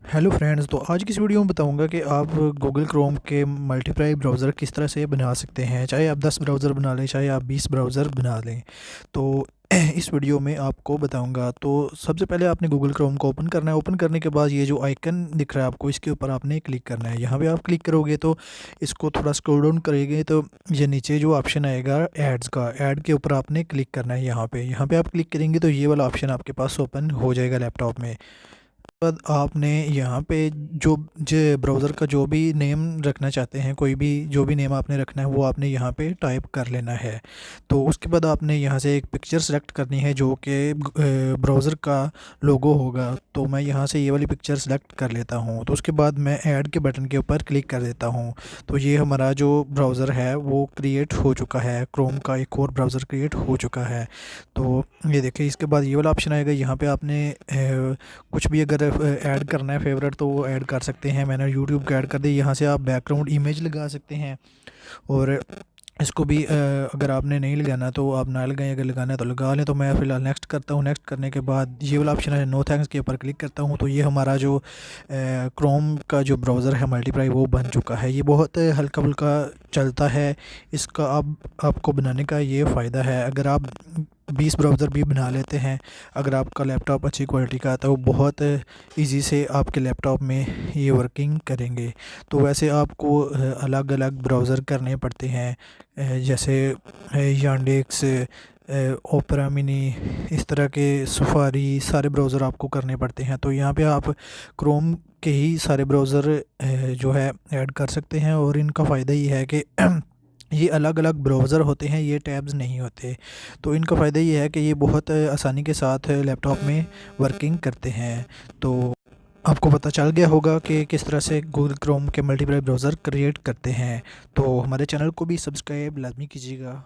Hello friends, तो आज की इस वीडियो में बताऊंगा कि आप गूगल क्रोम के मल्टीप्लाई ब्राउज़र किस तरह से बना सकते हैं। चाहे आप 10 ब्राउज़र बना लें, चाहे आप 20 ब्राउज़र बना लें, तो इस वीडियो में आपको बताऊंगा। तो सबसे पहले आपने गूगल क्रोम को ओपन करना है। ओपन करने के बाद ये जो आइकन दिख रहा है आपको, इसके ऊपर आपने क्लिक करना है। यहाँ पे आप क्लिक करोगे तो इसको थोड़ा स्क्रॉल डाउन करेंगे तो ये नीचे जो ऑप्शन आएगा एड्स का, ऐड के ऊपर आपने क्लिक करना है। यहाँ पे आप क्लिक करेंगे तो ये वाला ऑप्शन आपके पास ओपन हो जाएगा लैपटॉप में। बाद आपने यहाँ पे जो ब्राउज़र का जो भी नेम रखना चाहते हैं, कोई भी जो भी नेम आपने रखना है वो आपने यहाँ पे टाइप कर लेना है। तो उसके बाद आपने यहाँ से एक पिक्चर सेलेक्ट करनी है जो कि ब्राउज़र का लोगो होगा। तो मैं यहाँ से ये वाली पिक्चर सेलेक्ट कर लेता हूँ। तो उसके बाद मैं ऐड के बटन के ऊपर क्लिक कर देता हूँ। तो ये हमारा जो ब्राउज़र है वो क्रिएट हो चुका है, क्रोम का एक और ब्राउज़र क्रिएट हो चुका है। तो ये देखिए, इसके बाद ये वाला ऑप्शन आएगा। यहाँ पे आपने कुछ भी अगर ऐड करना है फेवरेट तो वो ऐड कर सकते हैं। मैंने यूट्यूब का ऐड कर दी। यहाँ से आप बैकग्राउंड इमेज लगा सकते हैं, और इसको भी अगर आपने नहीं लगाना तो आप ना लगाएं, अगर लगाना है तो लगा लें। तो मैं फ़िलहाल नेक्स्ट करता हूँ। नेक्स्ट करने के बाद ये वाला ऑप्शन है नो थैंक्स के ऊपर क्लिक करता हूँ। तो ये हमारा जो क्रोम का जो ब्राउज़र है मल्टीप्लाई वो बन चुका है। ये बहुत हल्का फुल्का चलता है। इसका अब आपको बनाने का ये फ़ायदा है, अगर आप 20 ब्राउज़र भी बना लेते हैं, अगर आपका लैपटॉप अच्छी क्वालिटी का आता है, वो बहुत इजी से आपके लैपटॉप में ये वर्किंग करेंगे। तो वैसे आपको अलग अलग ब्राउज़र करने पड़ते हैं, जैसे यांडेक्स, ओपेरा मिनी, इस तरह के सफारी, सारे ब्राउज़र आपको करने पड़ते हैं। तो यहाँ पे आप क्रोम के ही सारे ब्राउज़र जो है ऐड कर सकते हैं। और इनका फ़ायदा ये है कि ये अलग अलग ब्राउज़र होते हैं, ये टैब्स नहीं होते। तो इनका फ़ायदा ये है कि ये बहुत आसानी के साथ लैपटॉप में वर्किंग करते हैं। तो आपको पता चल गया होगा कि किस तरह से गूगल क्रोम के मल्टीप्लाई ब्राउज़र क्रिएट करते हैं। तो हमारे चैनल को भी सब्सक्राइब लाजमी कीजिएगा।